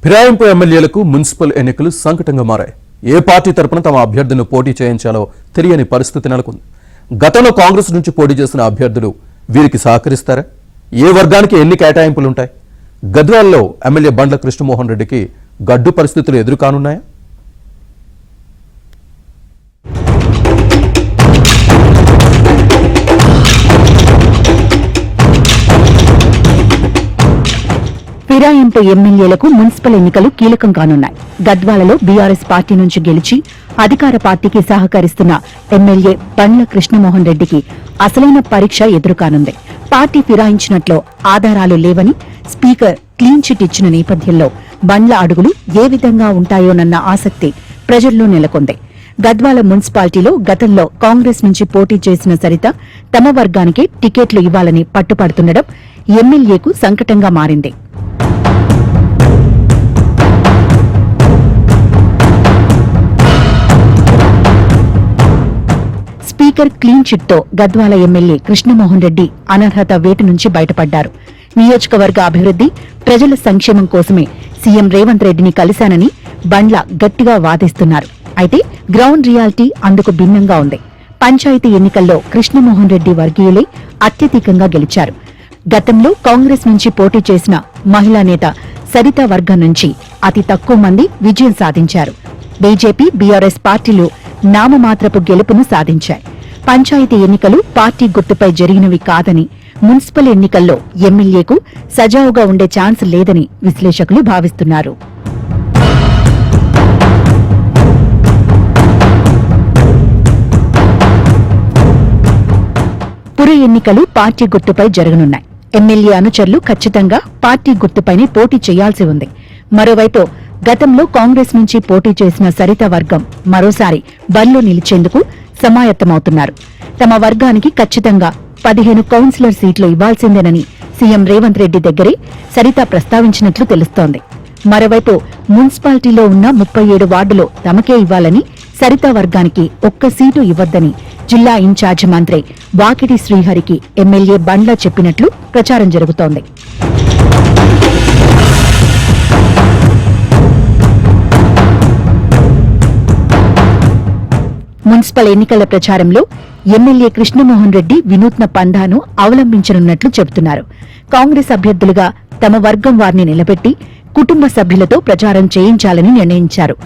ఫిరాయింపు ఎమ్మెల్యేలకు మున్సిపల్ ఎన్నికలు సంకటంగా మారాయి. ఏ పార్టీ తరపున తమ అభ్యర్థిని పోటీ చేయించాలో తెలియని పరిస్థితి నెలకొంది. గతంలో కాంగ్రెస్ నుంచి పోటీ చేసిన అభ్యర్థులు వీరికి సహకరిస్తారా? ఏ వర్గానికి ఎన్ని కేటాయింపులుంటాయి? గద్వాలలో ఎమ్మెల్యే బండ్ల కృష్ణమోహన్ రెడ్డికి గడ్డు పరిస్థితులు ఎదురుకానున్నాయా? ఫిరాయింపు ఎమ్మెల్యేలకు మున్సిపల్ ఎన్నికలు కీలకం కానున్నాయి. గద్వాలలో బీఆర్ఎస్ పార్టీ నుంచి గెలిచి అధికార పార్టీకి సహకరిస్తున్న ఎమ్మెల్యే బండ్ల కృష్ణమోహన్ రెడ్డికి అసలైన పరీక్ష ఎదురుకానుంది. పార్టీ ఫిరాయించినట్లు ఆధారాలు లేవని స్పీకర్ క్లీన్ చిట్ ఇచ్చిన నేపథ్యంలో బండ్ల అడుగులు ఏ విధంగా ఉంటాయోనన్న ఆసక్తి ప్రజల్లో నెలకొంది. గద్వాల మున్సిపాలిటీలో గతంలో కాంగ్రెస్ నుంచి పోటీ చేసిన సరిత తమ వర్గానికే టికెట్లు ఇవ్వాలని పట్టుపడుతుండడం ఎమ్మెల్యేకు సంకటంగా మారింది. స్పీకర్ క్లీన్ చిట్తో గద్వాల ఎమ్మెల్యే కృష్ణమోహన్ రెడ్డి అనర్హత వేటు నుంచి బయటపడ్డారు. నియోజకవర్గ అభివృద్ది, ప్రజల సంక్షేమం కోసమే సీఎం రేవంత్ రెడ్డిని కలిశానని బండ్ల గట్టిగా వాదిస్తున్నారు. అయితే గ్రౌండ్ రియాలిటీ అందుకు భిన్నంగా ఉంది. పంచాయతీ ఎన్నికల్లో కృష్ణమోహన్ రెడ్డి వర్గీయులే అత్యధికంగా గెలిచారు. గతంలో కాంగ్రెస్ నుంచి పోటీ చేసిన మహిళా నేత సరిత వర్గం నుంచి అతి తక్కువ మంది విజయం సాధించారు. బీజేపీ, బీఆర్ఎస్ పార్టీలు నామమాత్రపు గెలుపును సాధించాయి. పంచాయతీ ఎన్నికలు పార్టీ గుర్తుపై జరిగినవి కాదని, మున్సిపల్ ఎన్నికల్లో ఎమ్మెల్యేకు సజావుగా ఉండే ఛాన్స్ లేదని విశ్లేషకులు భావిస్తున్నారు. పుర ఎన్నికలు పార్టీ గుర్తుపై జరగనున్నాయి. ఎమ్మెల్యే అనుచరులు ఖచ్చితంగా పార్టీ గుర్తుపైనే పోటీ చేయాల్సి ఉంది. మరోవైపు గతంలో కాంగ్రెస్ నుంచి పోటీ చేసిన సరిత వర్గం మరోసారి బరిలో నిలిచేందుకు సమాయత్తమవుతున్నారు. తమ వర్గానికి ఖచ్చితంగా 15 కౌన్సిలర్ సీట్లు ఇవ్వాల్సిందేనని సీఎం రేవంత్ రెడ్డి దగ్గరే సరిత ప్రస్తావించినట్లు తెలుస్తోంది. మరోవైపు మున్సిపాలిటీలో ఉన్న 37 వార్డులో తమకే ఇవ్వాలని, సరిత వర్గానికి ఒక్క సీటు ఇవ్వొద్దని జిల్లా ఇన్ఛార్జ్ మంత్రి వాకిటి శ్రీహరికి ఎమ్మెల్యే బండ్ల చెప్పినట్లు ప్రచారం జరుగుతోంది. మున్సిపల్ ఎన్నికల ప్రచారంలో ఎమ్మెల్యే కృష్ణమోహన్ రెడ్డి వినూత్న పంథాను అవలంబించనున్నట్లు చెబుతున్నారు. కాంగ్రెస్ అభ్యర్థులుగా తమ వర్గం వారిని నిలబెట్టి కుటుంబ సభ్యులతో ప్రచారం చేయించాలని నిర్ణయించారు.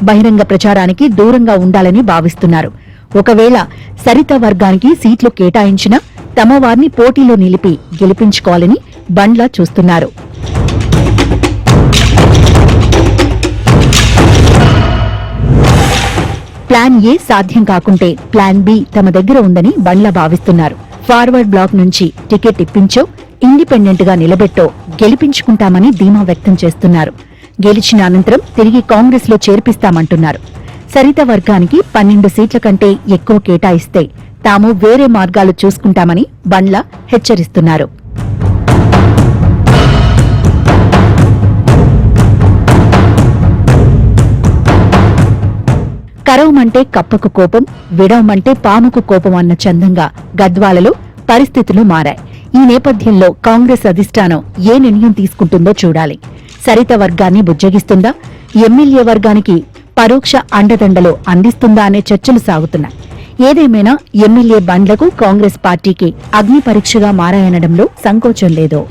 బహిరంగ ప్రచారానికి దూరంగా ఉండాలని భావిస్తున్నారు. ఒకవేళ సరిత వర్గానికి సీట్లు కేటాయించినా తమ వారిని పోటీలో నిలిపి గెలిపించుకోవాలని బండ్ల చూస్తున్నారు. ప్లాన్ ఏ సాధ్యం కాకుంటే ప్లాన్ బి తమ దగ్గర ఉందని బండ్ల భావిస్తున్నారు. ఫార్వర్డ్ బ్లాక్ నుంచి టికెట్ ఇప్పించో, ఇండిపెండెంట్ గా నిలబెట్టో గెలిపించుకుంటామని ధీమా వ్యక్తం చేస్తున్నారు. గెలిచిన అనంతరం తిరిగి కాంగ్రెస్ లో చేర్పిస్తామంటున్నారు. సరిత వర్గానికి 12 సీట్ల కంటే ఎక్కువ కేటాయిస్తే తాము వేరే మార్గాలు చూసుకుంటామని బండ్ల హెచ్చరిస్తున్నారు. కరవమంటే కప్పకు కోపం, విడవమంటే పాముకు కోపం అన్న చందంగా గద్వాలలో పరిస్థితులు మారాయి. ఈ నేపథ్యంలో కాంగ్రెస్ అధిష్టానం ఏ నిర్ణయం తీసుకుంటుందో చూడాలి. సరిత వర్గాన్ని బుజ్జగిస్తుందా, ఎమ్మెల్యే వర్గానికి పరోక్ష అండదండలు అందిస్తుందా అనే చర్చలు సాగుతున్నాయి. ఏదేమైనా ఎమ్మెల్యే బండ్లకు కాంగ్రెస్ పార్టీకి అగ్ని పరీక్షగా మారాయనడంలో సంకోచం లేదు.